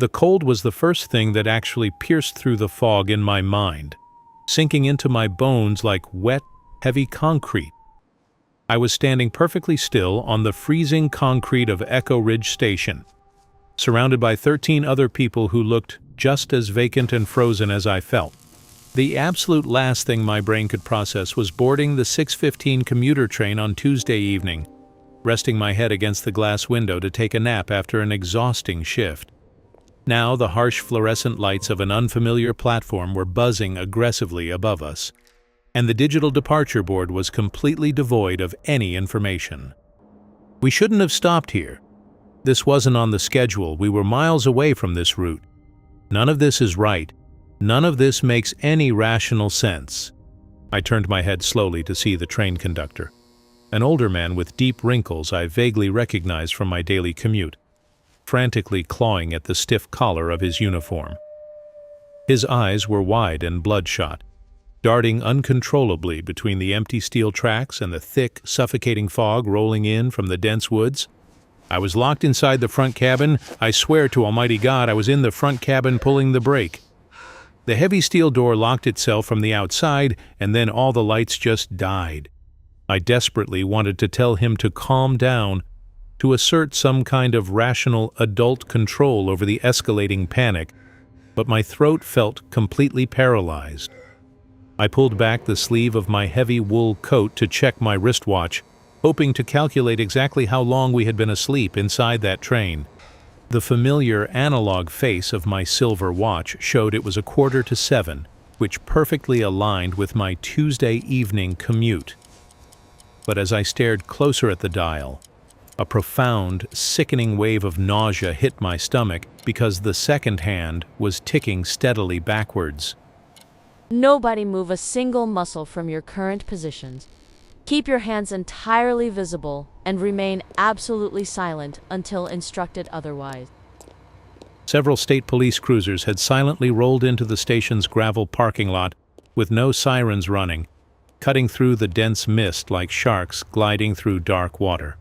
The cold was the first thing that actually pierced through the fog in my mind, sinking into my bones like wet, heavy concrete. I was standing perfectly still on the freezing concrete of Echo Ridge Station, surrounded by 13 other people who looked just as vacant and frozen as I felt. The absolute last thing my brain could process was boarding the 6:15 commuter train on Tuesday evening, resting my head against the glass window to take a nap after an exhausting shift. Now the harsh fluorescent lights of an unfamiliar platform were buzzing aggressively above us, and the digital departure board was completely devoid of any information. We shouldn't have stopped here. This wasn't on the schedule. We were miles away from this route. None of this is right. None of this makes any rational sense. I turned my head slowly to see the train conductor, an older man with deep wrinkles I vaguely recognized from my daily commute, frantically clawing at the stiff collar of his uniform. His eyes were wide and bloodshot, darting uncontrollably between the empty steel tracks and the thick, suffocating fog rolling in from the dense woods. I was locked inside the front cabin. I swear to Almighty God I was in the front cabin pulling the brake. The heavy steel door locked itself from the outside, and then all the lights just died. I desperately wanted to tell him to calm down, to assert some kind of rational adult control over the escalating panic, but my throat felt completely paralyzed. I pulled back the sleeve of my heavy wool coat to check my wristwatch, hoping to calculate exactly how long we had been asleep inside that train. The familiar analog face of my silver watch showed it was 6:45, which perfectly aligned with my Tuesday evening commute. But as I stared closer at the dial, a profound, sickening wave of nausea hit my stomach because the second hand was ticking steadily backwards. Nobody move a single muscle from your current positions. Keep your hands entirely visible and remain absolutely silent until instructed otherwise. Several state police cruisers had silently rolled into the station's gravel parking lot with no sirens running, cutting through the dense mist like sharks gliding through dark water.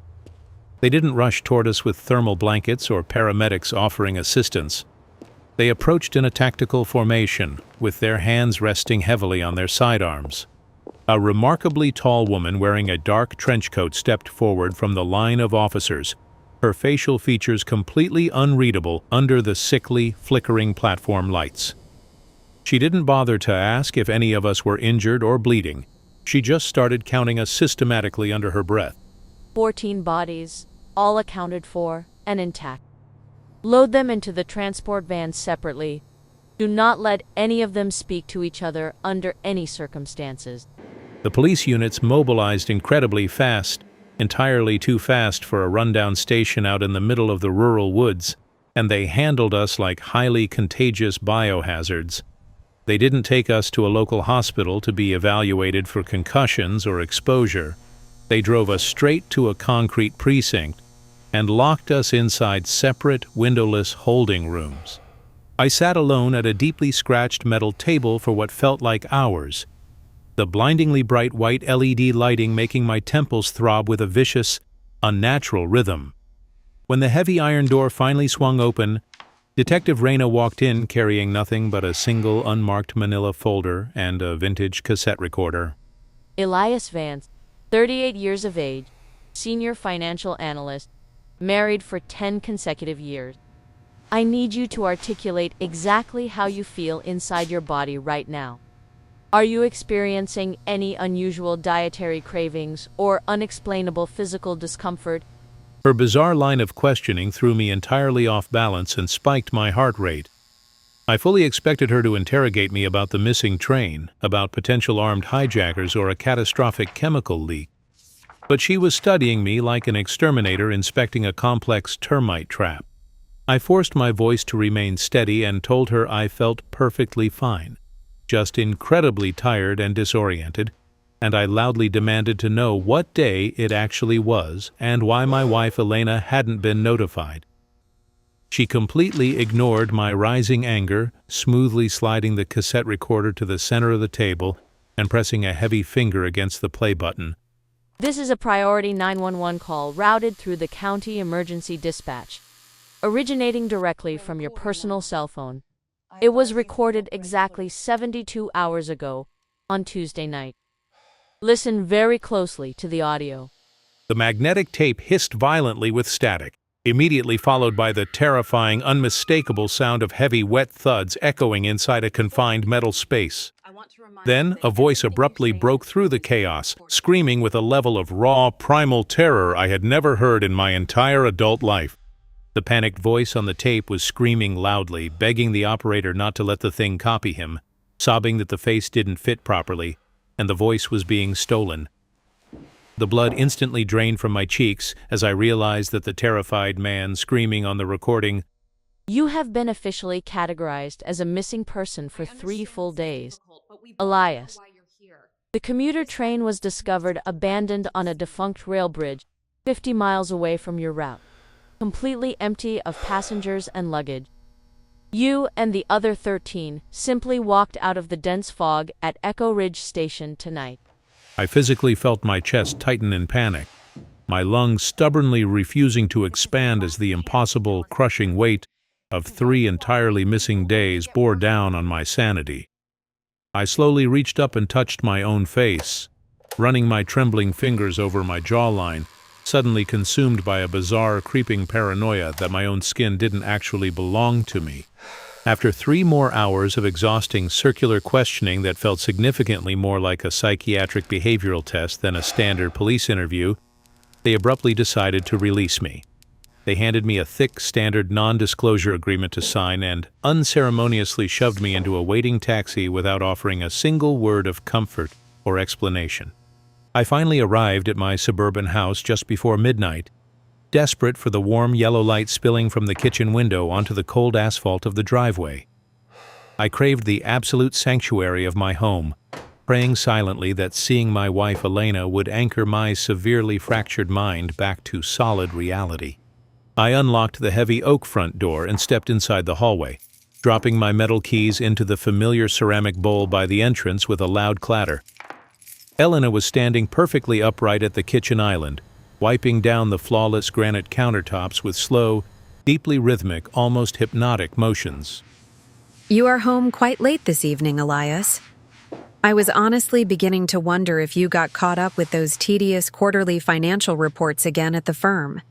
They didn't rush toward us with thermal blankets or paramedics offering assistance. They approached in a tactical formation, with their hands resting heavily on their sidearms. A remarkably tall woman wearing a dark trench coat stepped forward from the line of officers, her facial features completely unreadable under the sickly, flickering platform lights. She didn't bother to ask if any of us were injured or bleeding. She just started counting us systematically under her breath. 14 bodies, all accounted for and intact. Load them into the transport vans separately. Do not let any of them speak to each other under any circumstances. The police units mobilized incredibly fast, entirely too fast for a rundown station out in the middle of the rural woods, and they handled us like highly contagious biohazards. They didn't take us to a local hospital to be evaluated for concussions or exposure. They drove us straight to a concrete precinct and locked us inside separate, windowless holding rooms. I sat alone at a deeply scratched metal table for what felt like hours, the blindingly bright white LED lighting making my temples throb with a vicious, unnatural rhythm. When the heavy iron door finally swung open, Detective Reyna walked in carrying nothing but a single unmarked manila folder and a vintage cassette recorder. Elias Vance, 38 years of age, senior financial analyst, married for 10 consecutive years. I need you to articulate exactly how you feel inside your body right now. Are you experiencing any unusual dietary cravings or unexplainable physical discomfort? Her bizarre line of questioning threw me entirely off balance and spiked my heart rate. I fully expected her to interrogate me about the missing train, about potential armed hijackers or a catastrophic chemical leak. But she was studying me like an exterminator inspecting a complex termite trap. I forced my voice to remain steady and told her I felt perfectly fine, just incredibly tired and disoriented, and I loudly demanded to know what day it actually was and why my wife Elena hadn't been notified. She completely ignored my rising anger, smoothly sliding the cassette recorder to the center of the table and pressing a heavy finger against the play button. This is a priority 911 call routed through the county emergency dispatch. originating directly from your personal cell phone. It was recorded exactly 72 hours ago, on Tuesday night. Listen very closely to the audio. The magnetic tape hissed violently with static, immediately followed by the terrifying, unmistakable sound of heavy, wet thuds echoing inside a confined metal space. Then, a voice abruptly broke through the chaos, screaming with a level of raw, primal terror I had never heard in my entire adult life. The panicked voice on the tape was screaming loudly, begging the operator not to let the thing copy him, sobbing that the face didn't fit properly, and the voice was being stolen. The blood instantly drained from my cheeks as I realized that the terrified man screaming on the recording, You have been officially categorized as a missing person for 3 full days. Elias. The commuter train was discovered abandoned on a defunct rail bridge 50 miles away from your route, completely empty of passengers and luggage. You and the other 13 simply walked out of the dense fog at Echo Ridge Station tonight. I physically felt my chest tighten in panic, my lungs stubbornly refusing to expand as the impossible, crushing weight of 3 entirely missing days bore down on my sanity. I slowly reached up and touched my own face, running my trembling fingers over my jawline, suddenly consumed by a bizarre, creeping paranoia that my own skin didn't actually belong to me. After 3 more hours of exhausting circular questioning that felt significantly more like a psychiatric behavioral test than a standard police interview, they abruptly decided to release me. They handed me a thick, standard non-disclosure agreement to sign and unceremoniously shoved me into a waiting taxi without offering a single word of comfort or explanation. I finally arrived at my suburban house just before midnight, desperate for the warm yellow light spilling from the kitchen window onto the cold asphalt of the driveway. I craved the absolute sanctuary of my home, praying silently that seeing my wife Elena would anchor my severely fractured mind back to solid reality. I unlocked the heavy oak front door and stepped inside the hallway, dropping my metal keys into the familiar ceramic bowl by the entrance with a loud clatter. Elena was standing perfectly upright at the kitchen island, wiping down the flawless granite countertops with slow, deeply rhythmic, almost hypnotic motions. You are home quite late this evening, Elias. I was honestly beginning to wonder if you got caught up with those tedious quarterly financial reports again at the firm.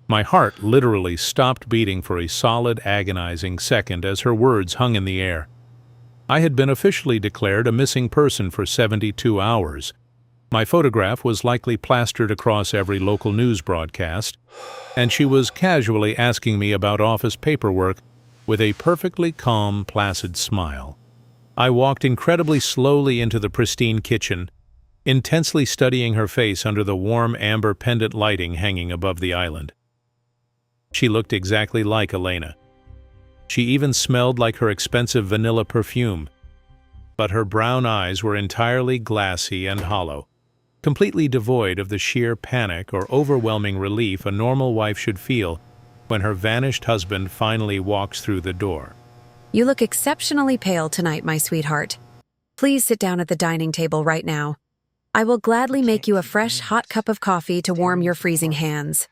My heart literally stopped beating for a solid, agonizing second as her words hung in the air. I had been officially declared a missing person for 72 hours. My photograph was likely plastered across every local news broadcast, and she was casually asking me about office paperwork with a perfectly calm, placid smile. I walked incredibly slowly into the pristine kitchen, intensely studying her face under the warm amber pendant lighting hanging above the island. She looked exactly like Elena. She even smelled like her expensive vanilla perfume, but her brown eyes were entirely glassy and hollow, completely devoid of the sheer panic or overwhelming relief a normal wife should feel when her vanished husband finally walks through the door. You look exceptionally pale tonight, my sweetheart. Please sit down at the dining table right now. I will gladly make you a fresh, hot cup of coffee to warm your freezing hands.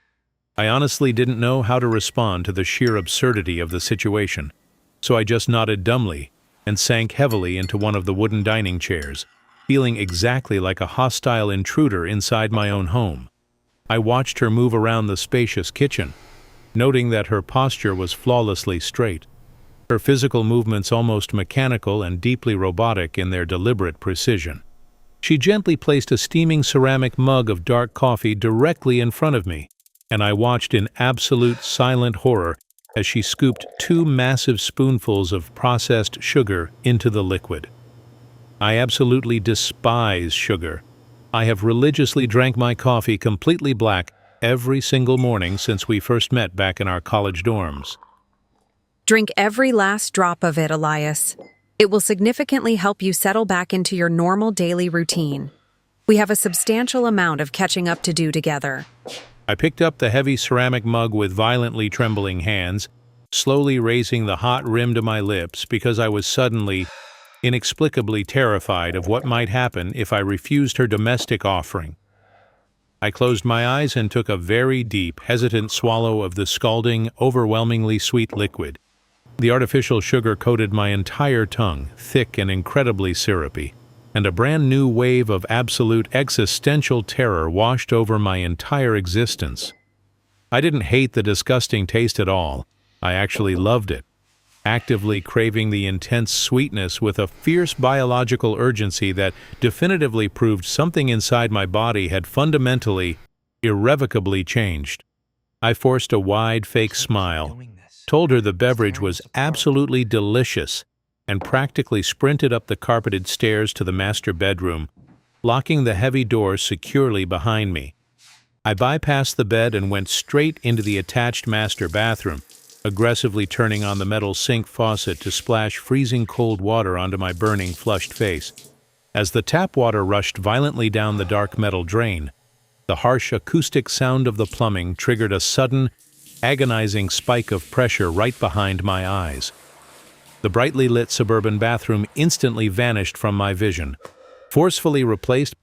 I honestly didn't know how to respond to the sheer absurdity of the situation, so I just nodded dumbly and sank heavily into one of the wooden dining chairs, feeling exactly like a hostile intruder inside my own home. I watched her move around the spacious kitchen, noting that her posture was flawlessly straight, her physical movements almost mechanical and deeply robotic in their deliberate precision. She gently placed a steaming ceramic mug of dark coffee directly in front of me, and I watched in absolute silent horror as she scooped 2 massive spoonfuls of processed sugar into the liquid. I absolutely despise sugar. I have religiously drank my coffee completely black every single morning since we first met back in our college dorms. Drink every last drop of it, Elias. It will significantly help you settle back into your normal daily routine. We have a substantial amount of catching up to do together. I picked up the heavy ceramic mug with violently trembling hands, slowly raising the hot rim to my lips because I was suddenly, inexplicably terrified of what might happen if I refused her domestic offering. I closed my eyes and took a very deep, hesitant swallow of the scalding, overwhelmingly sweet liquid. The artificial sugar coated my entire tongue, thick and incredibly syrupy, and a brand new wave of absolute existential terror washed over my entire existence. I didn't hate the disgusting taste at all. I actually loved it, actively craving the intense sweetness with a fierce biological urgency that definitively proved something inside my body had fundamentally, irrevocably changed. I forced a wide, fake smile, told her the beverage was absolutely delicious, and practically sprinted up the carpeted stairs to the master bedroom, locking the heavy doors securely behind me. I bypassed the bed and went straight into the attached master bathroom, aggressively turning on the metal sink faucet to splash freezing cold water onto my burning, flushed face. As the tap water rushed violently down the dark metal drain, the harsh acoustic sound of the plumbing triggered a sudden, agonizing spike of pressure right behind my eyes. The brightly lit suburban bathroom instantly vanished from my vision. Forcefully replaced,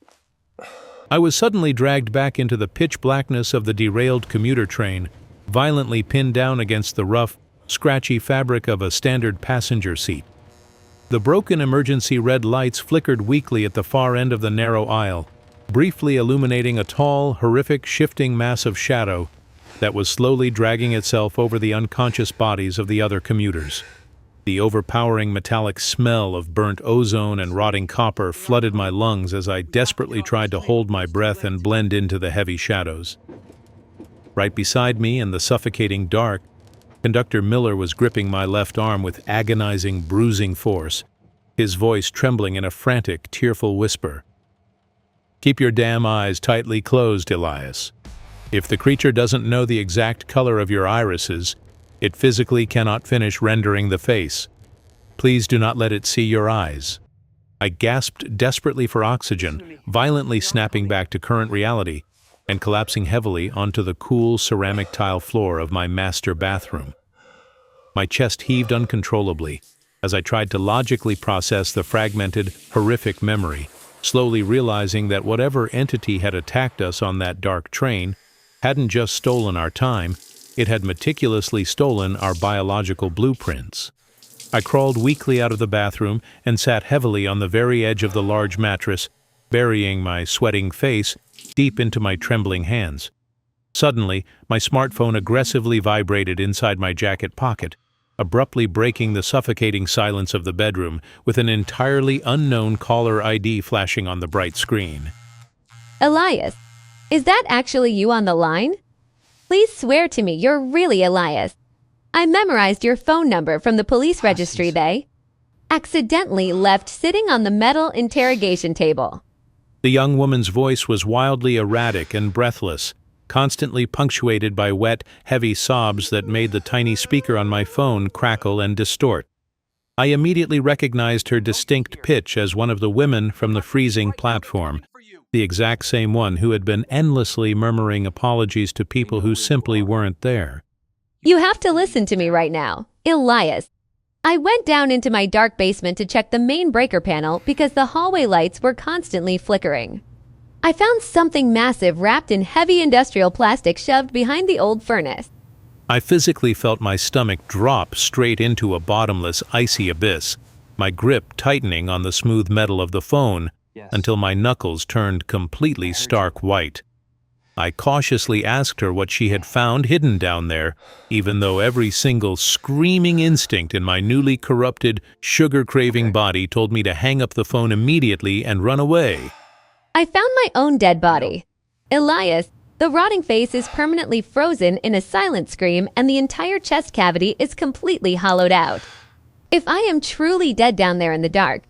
I was suddenly dragged back into the pitch blackness of the derailed commuter train, violently pinned down against the rough, scratchy fabric of a standard passenger seat. The broken emergency red lights flickered weakly at the far end of the narrow aisle, briefly illuminating a tall, horrific, shifting mass of shadow that was slowly dragging itself over the unconscious bodies of the other commuters. The overpowering metallic smell of burnt ozone and rotting copper flooded my lungs as I desperately tried to hold my breath and blend into the heavy shadows. Right beside me in the suffocating dark, Conductor Miller was gripping my left arm with agonizing, bruising force, his voice trembling in a frantic, tearful whisper. "Keep your damn eyes tightly closed, Elias. If the creature doesn't know the exact color of your irises, it physically cannot finish rendering the face. Please do not let it see your eyes." I gasped desperately for oxygen, violently snapping back to current reality, and collapsing heavily onto the cool ceramic tile floor of my master bathroom. My chest heaved uncontrollably as I tried to logically process the fragmented, horrific memory, slowly realizing that whatever entity had attacked us on that dark train hadn't just stolen our time, it had meticulously stolen our biological blueprints. I crawled weakly out of the bathroom and sat heavily on the very edge of the large mattress, burying my sweating face deep into my trembling hands. Suddenly, my smartphone aggressively vibrated inside my jacket pocket, abruptly breaking the suffocating silence of the bedroom with an entirely unknown caller ID flashing on the bright screen. Elias, is that actually you on the line? Please swear to me you're really Elias. I memorized your phone number from the police registry they accidentally left sitting on the metal interrogation table. The young woman's voice was wildly erratic and breathless, constantly punctuated by wet, heavy sobs that made the tiny speaker on my phone crackle and distort. I immediately recognized her distinct pitch as one of the women from the freezing platform, the exact same one who had been endlessly murmuring apologies to people who simply weren't there. You have to listen to me right now, Elias. I went down into my dark basement to check the main breaker panel because the hallway lights were constantly flickering. I found something massive wrapped in heavy industrial plastic shoved behind the old furnace. I physically felt my stomach drop straight into a bottomless, icy abyss, my grip tightening on the smooth metal of the phone until my knuckles turned completely stark white. I cautiously asked her what she had found hidden down there, even though every single screaming instinct in my newly corrupted, sugar-craving body told me to hang up the phone immediately and run away. I found my own dead body. Elias, the rotting face is permanently frozen in a silent scream and the entire chest cavity is completely hollowed out. If I am truly dead down there in the dark,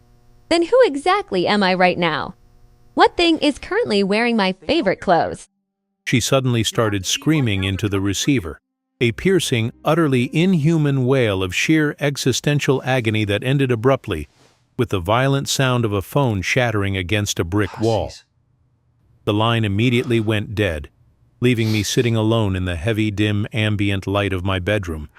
then who exactly am I right now? What thing is currently wearing my favorite clothes? She suddenly started screaming into the receiver, a piercing, utterly inhuman wail of sheer existential agony that ended abruptly, with the violent sound of a phone shattering against a brick wall. The line immediately went dead, leaving me sitting alone in the heavy, dim, ambient light of my bedroom,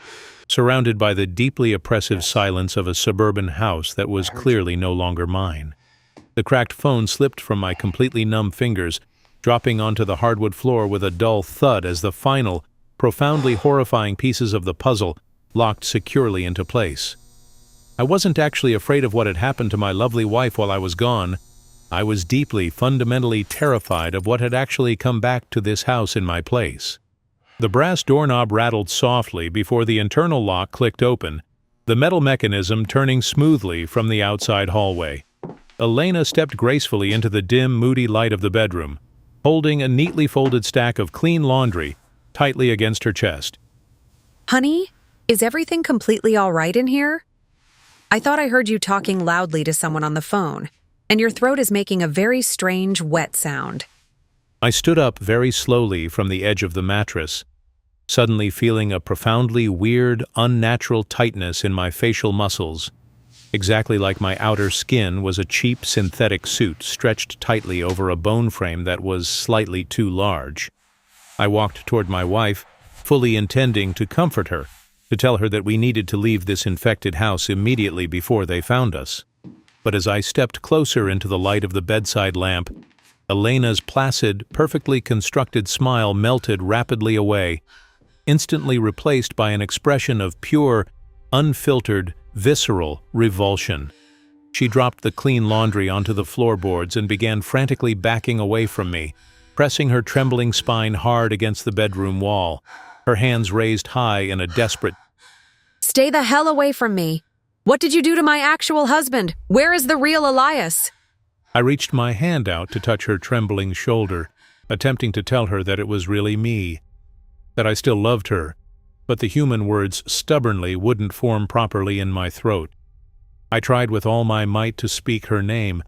surrounded by the deeply oppressive silence of a suburban house that was clearly no longer mine. The cracked phone slipped from my completely numb fingers, dropping onto the hardwood floor with a dull thud as the final, profoundly horrifying pieces of the puzzle locked securely into place. I wasn't actually afraid of what had happened to my lovely wife while I was gone. I was deeply, fundamentally terrified of what had actually come back to this house in my place. The brass doorknob rattled softly before the internal lock clicked open, the metal mechanism turning smoothly from the outside hallway. Elena stepped gracefully into the dim, moody light of the bedroom, holding a neatly folded stack of clean laundry tightly against her chest. Honey, is everything completely all right in here? I thought I heard you talking loudly to someone on the phone, and your throat is making a very strange, wet sound. I stood up very slowly from the edge of the mattress, suddenly feeling a profoundly weird, unnatural tightness in my facial muscles, exactly like my outer skin was a cheap synthetic suit stretched tightly over a bone frame that was slightly too large. I walked toward my wife, fully intending to comfort her, to tell her that we needed to leave this infected house immediately before they found us. But as I stepped closer into the light of the bedside lamp, Elena's placid, perfectly constructed smile melted rapidly away, instantly replaced by an expression of pure, unfiltered, visceral revulsion. She dropped the clean laundry onto the floorboards and began frantically backing away from me, pressing her trembling spine hard against the bedroom wall, her hands raised high in a desperate, Stay the hell away from me. What did you do to my actual husband? Where is the real Elias? I reached my hand out to touch her trembling shoulder, attempting to tell her that it was really me, that I still loved her, but the human words stubbornly wouldn't form properly in my throat. I tried with all my might to speak her name,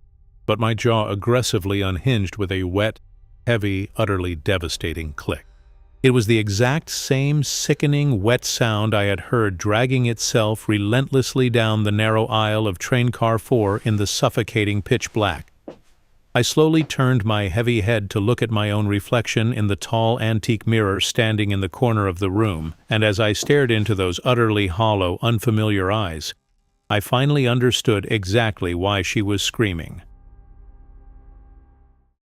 but my jaw aggressively unhinged with a wet, heavy, utterly devastating click. It was the exact same sickening, wet sound I had heard dragging itself relentlessly down the narrow aisle of train car 4 in the suffocating pitch black. I slowly turned my heavy head to look at my own reflection in the tall antique mirror standing in the corner of the room, and as I stared into those utterly hollow, unfamiliar eyes, I finally understood exactly why she was screaming.